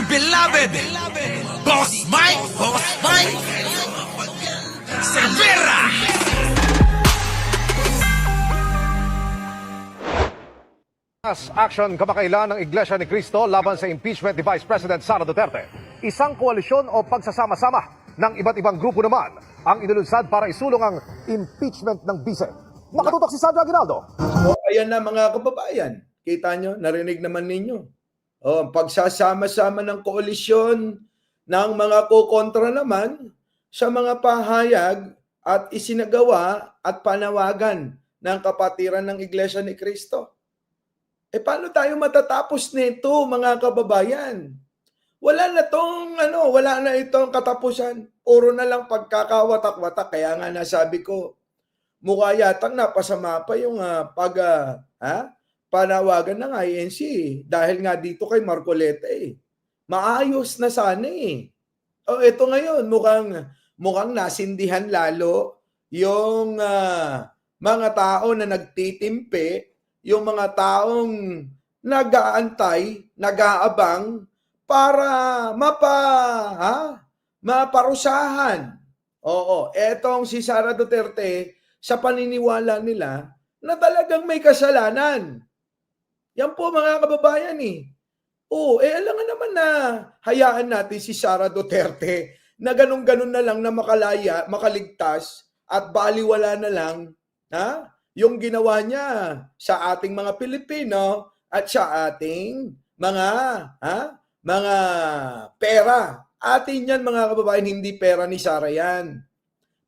beloved, Boss Mike, Cervera. Action kamakailan ng Iglesia ni Cristo laban sa impeachment ni Vice President Sara Duterte. Isang koalisyon o pagsasama-sama ng iba't ibang grupo naman ang inulunsad para isulong ang impeachment ng bise. Makatutok si Sandra Aguinaldo. O, ayan na mga kababayan. Kita nyo, narinig naman ninyo. O, pagsasama-sama ng koalisyon ng mga kukontra naman sa mga pahayag at isinagawa at panawagan ng kapatiran ng Iglesia ni Cristo. Paano tayo matatapos nito, mga kababayan? Wala na itong katapusan. Puro na lang pagkakawatak-watak. Kaya nga nasabi ko, mukha yatang napasama pa yung panawagan ng INC. Dahil nga dito kay Marcoleta maayos na sana ito ngayon, mukhang nasindihan lalo yung mga tao na nagtitimpe, yung mga taong nag-aantay, nag-aabang para maparusahan. Oo, etong si Sara Duterte sa paniniwala nila na talagang may kasalanan. Yan po mga kababayan alam nga naman na hayaan natin si Sara Duterte na ganun-ganun na lang na makalaya, makaligtas at baliwala na lang yung ginawa niya sa ating mga Pilipino at sa ating mga pera. Atin yan mga kababayan, hindi pera ni Sara yan.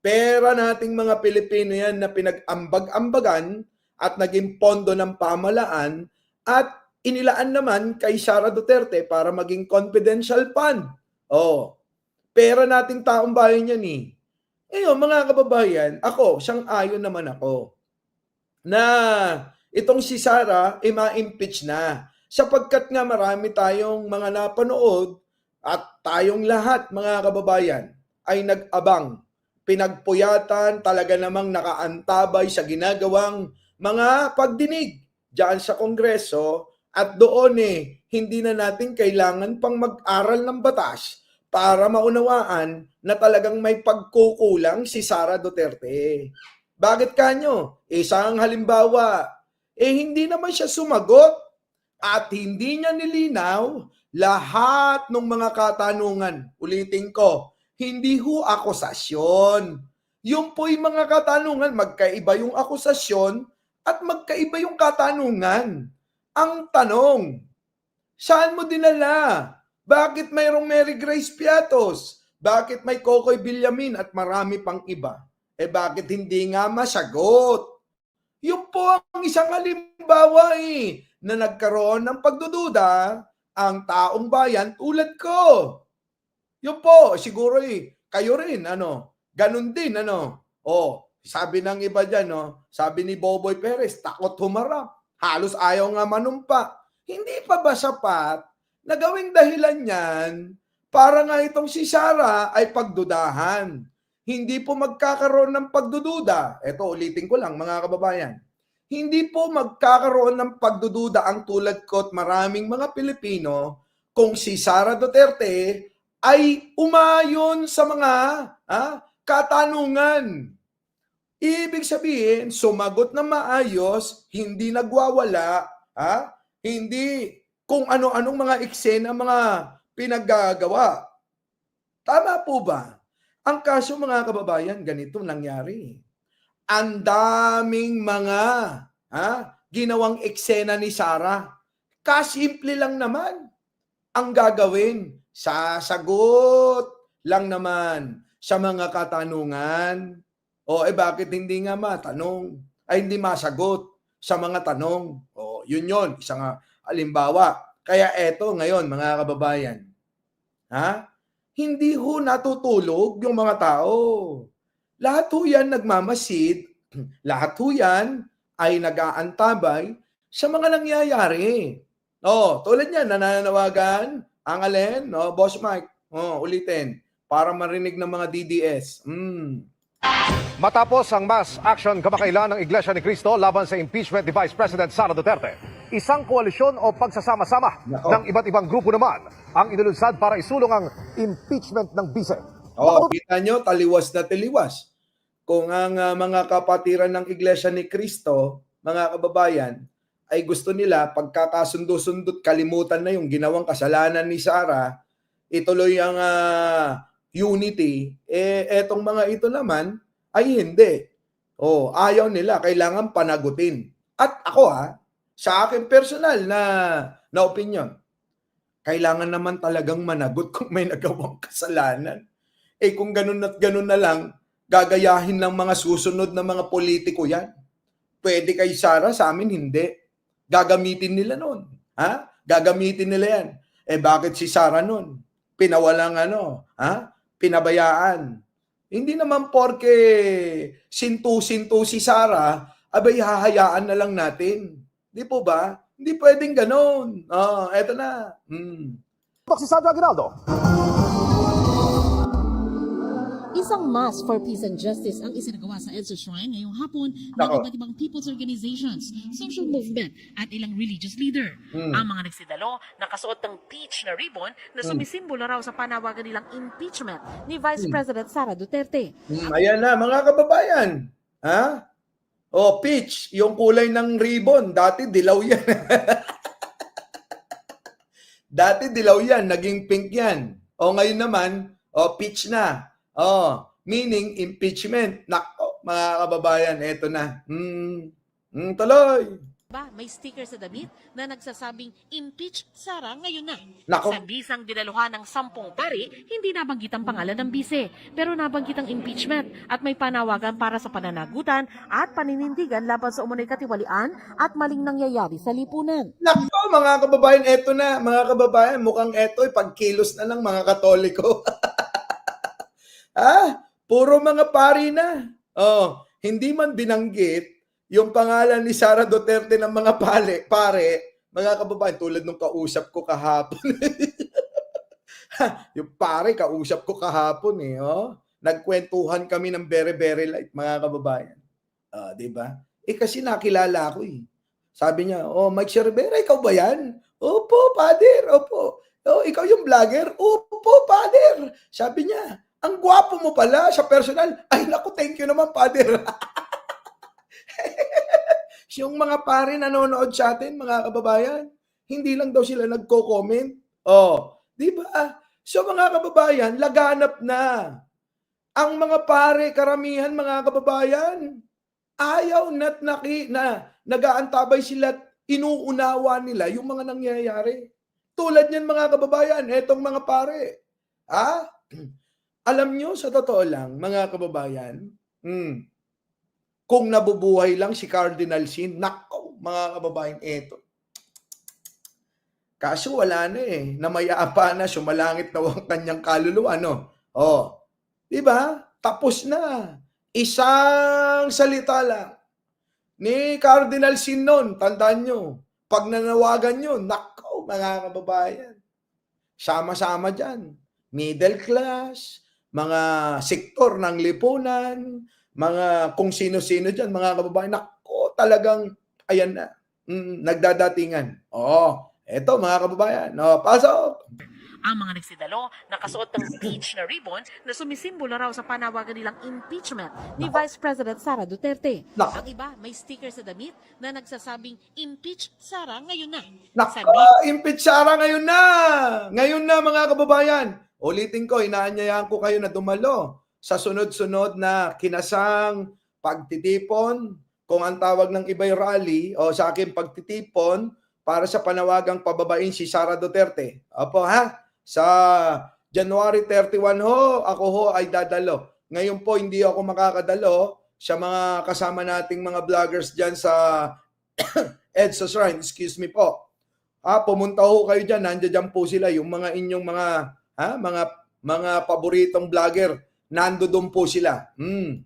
Pera nating mga Pilipino yan na pinag-ambag-ambagan at naging pondo ng pamalaan at inilaan naman kay Sara Duterte para maging confidential fund. Pera nating taong bayan yan Ngayon mga kababayan, sang-ayon naman ako na itong si Sara ma-impeach na. Sapagkat nga marami tayong mga napanood at tayong lahat mga kababayan ay nag-abang, pinagpuyatan, talaga namang nakaantabay sa ginagawang mga pagdinig diyan sa Kongreso at doon hindi na natin kailangan pang mag-aral ng batas para maunawaan na talagang may pagkukulang si Sara Duterte. Bakit kanyo? Isang halimbawa, hindi naman siya sumagot at hindi niya nilinaw lahat ng mga katanungan. Ulitin ko, hindi akusasyon. Yung po'y mga katanungan, magkaiba yung akusasyon at magkaiba yung katanungan. Ang tanong, saan mo dinala? Bakit mayroong Mary Grace Piatos? Bakit may Kokoy Villamin at marami pang iba? Bakit hindi nga masagot? Yun po ang isang halimbawa na nagkaroon ng pagdududa ang taong bayan tulad ko. Yun po, siguro kayo rin, ganun din, sabi ng iba dyan, sabi ni Boboy Perez, takot humarap. Halos ayaw nga manumpa. Hindi pa ba sapat na gawing dahilan yan para nga itong si Sara ay pagdudahan? Hindi po magkakaroon ng pagdududa. Ito, ulitin ko lang mga kababayan. Hindi po magkakaroon ng pagdududa ang tulad ko at maraming mga Pilipino kung si Sara Duterte ay umayon sa mga katanungan. Ibig sabihin, sumagot na maayos, hindi nagwawala, hindi kung ano-anong mga eksena mga pinaggagawa. Tama po ba? Ang kaso mga kababayan, ganito nangyari. Ang daming mga ginawang eksena ni Sara. Kasimple lang naman ang gagawin. Sasagot lang naman sa mga katanungan. Bakit hindi nga matanong? Hindi masagot sa mga tanong. Yun. Isang halimbawa. Kaya eto ngayon mga kababayan. Hindi natutulog yung mga tao. Lahat yan nagmamasid, lahat yan ay nag-aantabay sa mga nangyayari. Tulad niyan, nananawagan ang alin, Boss Mike, ulitin, para marinig ng mga DDS. Matapos ang mass action kamakailan ng Iglesia ni Cristo laban sa impeachment ni Vice President Sara Duterte, isang koalisyon o pagsasama-sama Nako. ng iba't ibang grupo naman ang inulunsad para isulong ang impeachment ng bise. Kita nyo, taliwas na taliwas. Kung ang mga kapatiran ng Iglesia ni Cristo, mga kababayan, ay gusto nila pagkakasundo-sundot, kalimutan na yung ginawang kasalanan ni Sara, ituloy ang unity, etong mga ito naman ay hindi. Ayaw nila, kailangan panagutin. At ako sa akin personal na opinion, kailangan naman talagang managot kung may nagawang kasalanan. Kung ganun at ganun na lang, gagayahin ng mga susunod na mga politiko yan. Pwede kay Sara, sa amin hindi. Gagamitin nila nun. Gagamitin nila yan. Bakit si Sara nun? Pinawalang pinabayaan. Hindi naman porke sintu-sintu si Sara, abay hahayaan na lang natin. Di po ba? Hindi pwedeng ganon. Eto na. Si Sandra Aguinaldo. Isang Mass for Peace and Justice ang isinagawa sa EDSA Shrine ngayong hapon ng Nako. iba't ibang people's organizations, social movement at ilang religious leader. Ang mga nagsidalo nakasuot ng peach na ribbon na sumisimbolo raw sa panawagan nilang impeachment ni Vice President Sara Duterte. Ayan na, mga kababayan. Peach, yung kulay ng ribbon. Dati dilaw yan. Dati dilaw yan, naging pink yan. Ngayon naman, peach na. Meaning impeachment. Nako, mga kababayan, eto na. Tuloy. May sticker sa damit na nagsasabing impeach Sara ngayon na. Nako. Sa bisang dinaluhan ng 10 pari, hindi nabanggit ang pangalan ng bise, pero nabanggit ang impeachment at may panawagan para sa pananagutan at paninindigan laban sa umunay katiwalian at maling nangyayari sa lipunan. Nako, mga kababayan, eto na. Mga kababayan, mukhang eto, pagkilos na ng mga Katoliko. Puro mga pari na. Hindi man binanggit yung pangalan ni Sara Duterte ng mga pare, mga kababayan, tulad nung kausap ko kahapon. Yung pare, kausap ko kahapon Nagkwentuhan kami ng very, very light, mga kababayan. Diba? Kasi nakilala ko Sabi niya, Mike Cervera, ikaw ba yan? Opo, Father, opo. Ikaw yung vlogger? Opo, Father. Sabi niya, ang gwapo mo pala sa personal. Ay, naku, thank you naman, Father. Yung mga pare nanonood sa atin, mga kababayan, hindi lang daw sila nagko-comment. Di ba? So, mga kababayan, laganap na. Ang mga pare, karamihan, mga kababayan, ayaw na nag-aantabay sila at inuunawa nila yung mga nangyayari. Tulad niyan, mga kababayan, etong mga pare. Alam nyo, sa totoo lang, mga kababayan, kung nabubuhay lang si Cardinal Sin, nako, mga kababayan, eto. Kaso wala na namayapa na, sumalangit na ang kanyang kaluluwa, diba? Tapos na. Isang salita lang ni Cardinal Sin nun, tandaan nyo, pag nanawagan nyo, nako, mga kababayan, sama-sama dyan. Middle class, mga sektor ng lipunan, mga kung sino-sino dyan, mga kababayan, nako, talagang, ayan na, nagdadatingan. Eto, mga kababayan, pasok! Ang mga nagsidalo nakasuot ng peach na ribbon na sumisimbolo raw sa panawagan nilang impeachment ni Vice President Sara Duterte. Nako. Ang iba may sticker sa damit na nagsasabing impeach Sara ngayon na. Nako, impeach Sara ngayon na! Ngayon na, mga kababayan. Ulitin ko, inaanyayahan ko kayo na dumalo sa sunod-sunod na kinasang pagtitipon, kung ang tawag ng iba'y rally, o sa akin pagtitipon, para sa panawagang pababain si Sara Duterte. Opo sa January 31 ako ay dadalo. Ngayon po, hindi ako makakadalo sa mga kasama nating mga vloggers dyan sa EDSA Shrine. Excuse me po. Pumunta ho kayo dyan. Nandiyan po sila. Yung mga inyong mga paboritong vlogger. Nandoon po sila.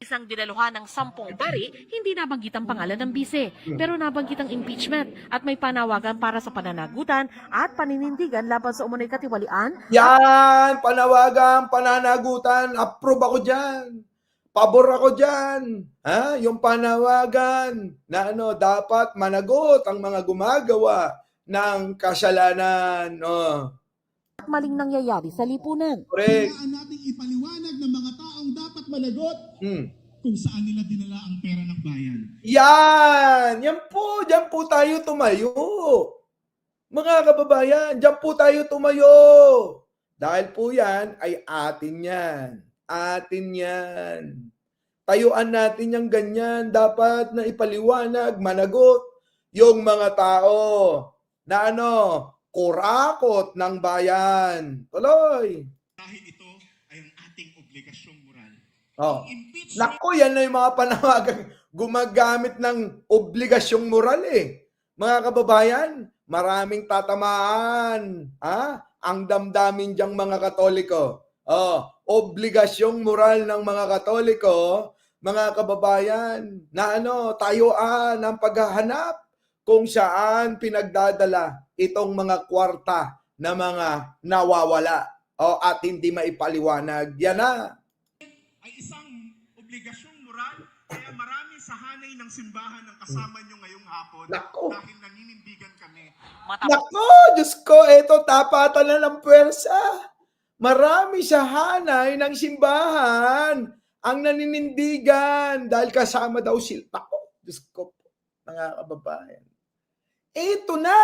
Isang dinaluhan ng 10 pari, hindi nabanggit ang pangalan ng bise, pero nabanggit ang impeachment at may panawagan para sa pananagutan at paninindigan laban sa umunay katiwalian. Yan! Panawagan, pananagutan. Approve ako dyan. pabor ako dyan. Yung panawagan na dapat managot ang mga gumagawa ng kasalanan. At maling nangyayari sa lipunan. Correct. Kailangan nating ipaliwanag ng mga taong dapat managot kung saan nila dinala ang pera ng bayan. Yan po tayo tumayo. Mga kababayan, diyan po tayo tumayo. Dahil po yan ay atin yan. Atin yan. Tayuan natin yung ganyan. Dapat na ipaliwanag, managot yung mga tao na kurakot ng bayan. Tuloy. Dahil ito ay ang ating obligasyong moral. Impeachment. Naku, yan na yung mga panawagang gumagamit ng obligasyong moral Mga kababayan, maraming tatamaan. Ang damdamin diyang mga Katoliko. Obligasyong moral ng mga Katoliko, mga kababayan, na tayuan ang paghahanap kung saan pinagdadala itong mga kwarta na mga nawawala at hindi maipaliwanag. Yan na. Ay isang obligasyong moral, kaya marami sa hanay ng simbahan ang kasama nyo ngayong hapon. Naku. Dahil naninindigan kami. Nako, Diyos ko, ito tapatan na ng puwersa. Marami sa hanay ng simbahan ang naninindigan dahil kasama daw sila. Nako, Diyos ko po, mga kababayan. Ito na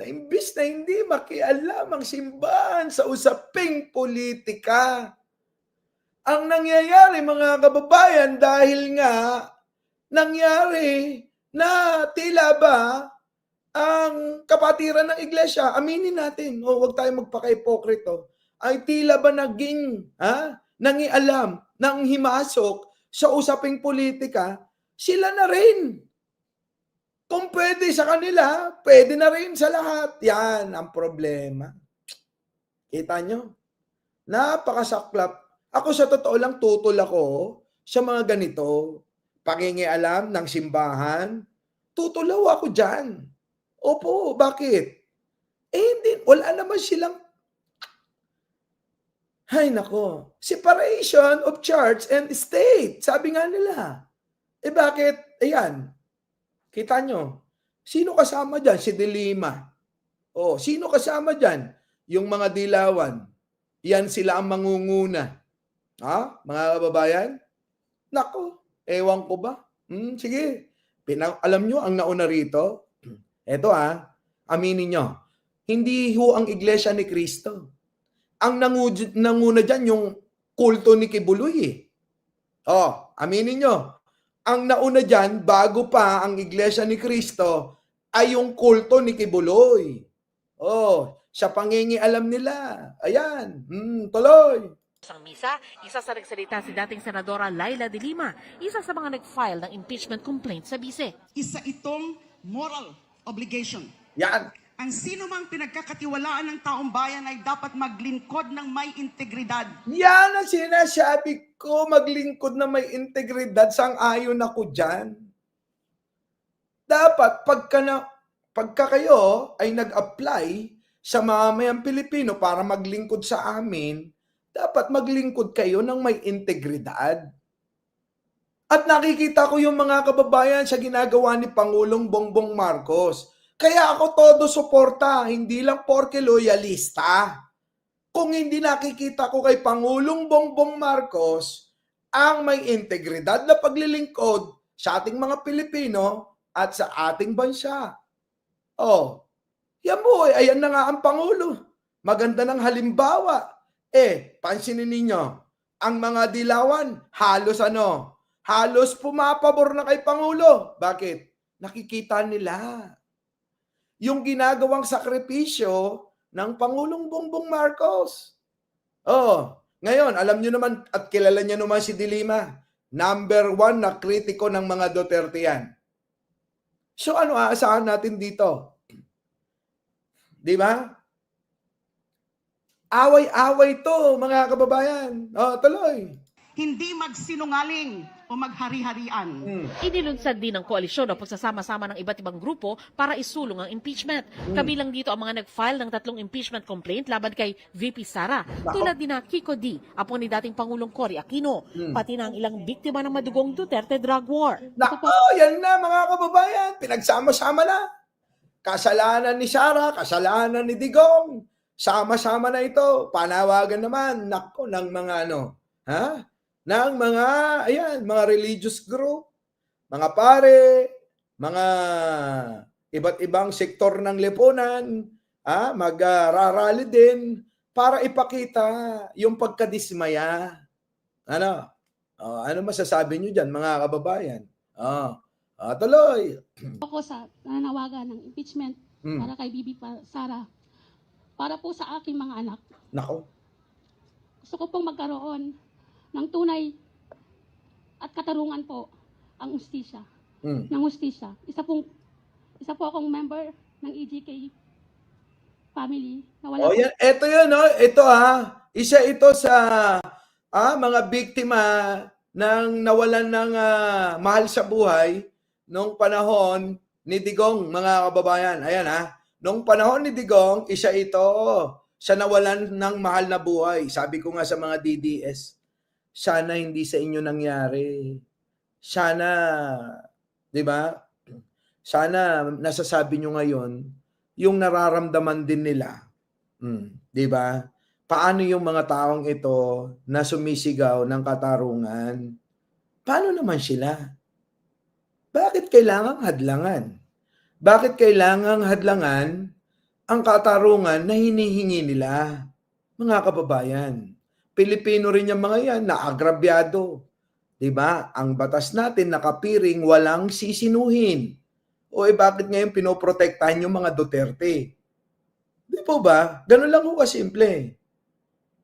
imbis na hindi makialam ang simbahan sa usaping politika. Ang nangyayari, mga kababayan, dahil nga nangyari na tila ba ang kapatiran ng iglesia, aminin natin, huwag tayo magpaka-ipokrito, ay tila ba naging nangialam, nang himasok sa usaping politika, sila na rin. Kung pwede sa kanila, pwede na rin sa lahat. Yan ang problema. Kita nyo? Napakasaklap. Ako sa totoo lang, tutol ako sa mga ganito. Pangingialam ng simbahan. Tutulaw ako dyan. Opo, bakit? Hindi, wala naman silang nako. Separation of church and state. Sabi nga nila. Bakit? Ayan. Kita nyo. Sino kasama dyan? Si De Lima. Sino kasama dyan? Yung mga dilawan. Yan sila ang mangunguna. Mga kababayan? Nako. Ewan ko ba? Sige. Alam nyo, ang nauna rito, eto aminin nyo, hindi ho ang Iglesia ni Cristo. Ang nanguna dyan yung kulto ni Kibuloy. Aminin nyo, ang nauna dyan, bago pa ang Iglesia ni Cristo, ay yung kulto ni Kibuloy. Sa pangingialam nila. Ayan, tuloy. Isang misa, isa sa nagsalita si dating Senadora Laila de Lima, isa sa mga nag-file ng impeachment complaint sa bise. Isa itong moral obligation. Yan. Ang sino mang pinagkakatiwalaan ng taong bayan ay dapat maglingkod ng may integridad. Yan ang sinasabi ko, maglingkod na may integridad. Sang-ayon ako dyan. Dapat, pagka kayo ay nag-apply sa mamamayang Pilipino para maglingkod sa amin, dapat maglingkod kayo ng may integridad. At nakikita ko yung mga kababayan sa ginagawa ni Pangulong Bongbong Marcos. Kaya ako todo suporta, hindi lang porke loyalista. Kung hindi nakikita ko kay Pangulong Bongbong Marcos ang may integridad na paglilingkod sa ating mga Pilipino at sa ating bansa. Yan po, ayan na nga ang Pangulo. Maganda ng halimbawa. Pansinin ninyo, ang mga dilawan, halos pumapabor na kay Pangulo. Bakit? Nakikita nila yung ginagawang sakripisyo ng Pangulong Bongbong Marcos. Ngayon, alam nyo naman at kilala nyo naman si De Lima. Number 1 na kritiko ng mga Duterte yan. So ano aasahan natin dito? Di ba? Away-away to, mga kababayan. Tuloy. Hindi magsinungaling o maghari-harian. Inilunsad din ng koalisyon ang pagsasama-sama ng iba't ibang grupo para isulong ang impeachment. Kabilang dito ang mga nag-file ng 3 impeachment complaint laban kay VP Sara, tulad din na Kiko D, apo ni dating Pangulong Cory Aquino, pati na ang ilang biktima ng madugong Duterte drug war. Nako, yan na mga kababayan, pinagsama-sama na. Kasalanan ni Sara, kasalanan ni Digong. Sama-sama na ito. Panawagan naman, nako, ng mga ng mga, ayan, mga religious group, mga pare, mga iba't ibang sektor ng lipunan, mag-rally din para ipakita yung pagkadismaya. Ano masasabi nyo dyan, mga kababayan? Tuloy. Ako sa nanawagan ng impeachment para kay Bibi Sara, para po sa aking mga anak. Nako. Gusto ko pong magkaroon ng tunay at katarungan po ang ustisya. Ng ustisya. Isa po akong member ng EGK family na wala Yan. Ito yun, ito isa ito sa mga biktima ng nawalan ng mahal sa buhay nung panahon ni Digong, mga kababayan. Ayan nung panahon ni Digong, isa ito sa nawalan ng mahal na buhay. Sabi ko nga sa mga DDS, sana hindi sa inyo nangyari. Sana, di ba? Sana nasasabi nyo ngayon, yung nararamdaman din nila. Di ba? Paano yung mga taong ito na sumisigaw ng katarungan? Paano naman sila? Bakit kailangang hadlangan? Bakit kailangang hadlangan ang katarungan na hinihingi nila? Mga kababayan, Pilipino rin yung mga yan, naagrabyado. Diba? Ang batas natin nakapiring walang sisinuhin. O bakit ngayon pinoprotektahan yung mga Duterte? Di po ba? Ganun lang ho kasimple.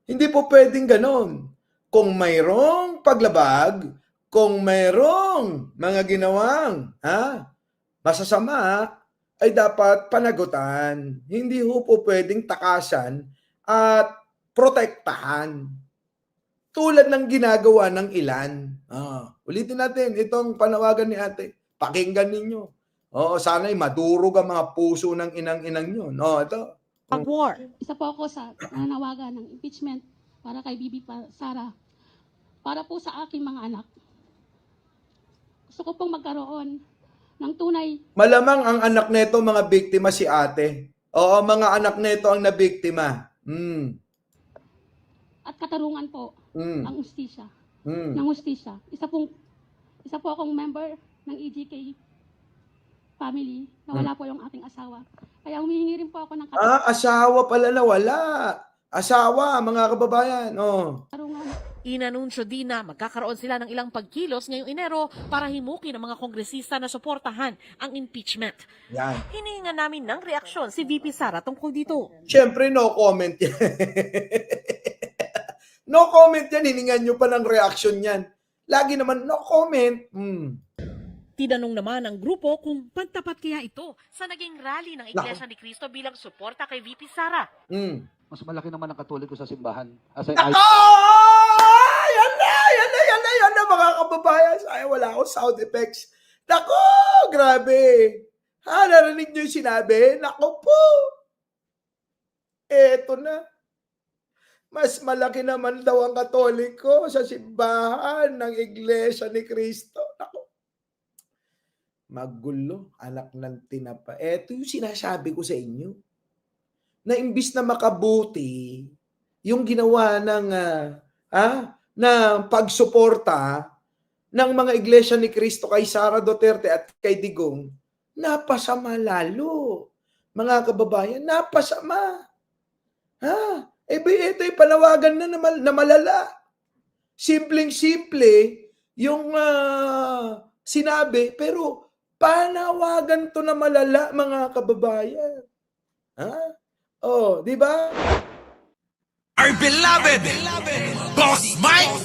Hindi po pwedeng ganun. Kung mayroong paglabag, kung mayroong mga ginawang masasama, ay dapat panagutan. Hindi ho po pwedeng takasan at protektahan. Tulad ng ginagawa ng ilan. Ulitin natin itong panawagan ni ate. Pakinggan ninyo. Sana'y madurog ang mga puso ng inang-inang nyo. Ito. Drug war. Isa po ako sa nanawagan ng impeachment para kay Bibi Sara, para po sa aking mga anak. Gusto ko pong magkaroon ng tunay. Malamang ang anak nito mga biktima si ate. Oo, mga anak nito ang nabiktima. At katarungan po ang ustisya. Ng ustisya. Isa po akong member ng EGK family na wala po yung aking asawa. Kaya humihingi rin po ako ng Asawa pala na wala. Asawa, mga kababayan. katarungan. Inanunsyo din na magkakaroon sila ng ilang pagkilos ngayong Enero para himukin ng mga kongresista na suportahan ang impeachment. Yan. Hinihingan namin ng reaksyon si VP Sara tungkol dito. Siyempre, no comment yan. No comment yan. Hiningan nyo pa ng reaction yan. Lagi naman, no comment. Tinanong naman ng grupo kung pantapat kaya ito sa naging rally ng Iglesia ni Cristo bilang suporta kay VP Sara. Mas malaki naman ang Katoliko sa simbahan. Yan na mga kababayan. Ay, wala akong sound effects. Nako, grabe. Narinig nyo yung sinabi? Nako po. Eto na. Mas malaki naman daw ang Katoliko sa simbahan ng Iglesia ni Cristo. Nako. Magulo, anak ng tinapa. Eto yung sinasabi ko sa inyo. Na imbis na makabuti, yung ginawa ng pagsuporta ng mga Iglesia ni Cristo kay Sara Duterte at kay Digong, napasama lalo. Mga kababayan, napasama. Ito'y panawagan na malala. Simpleng-simple yung sinabi, pero panawagan to na malala, mga kababayan. Di ba? Our beloved Boss Mike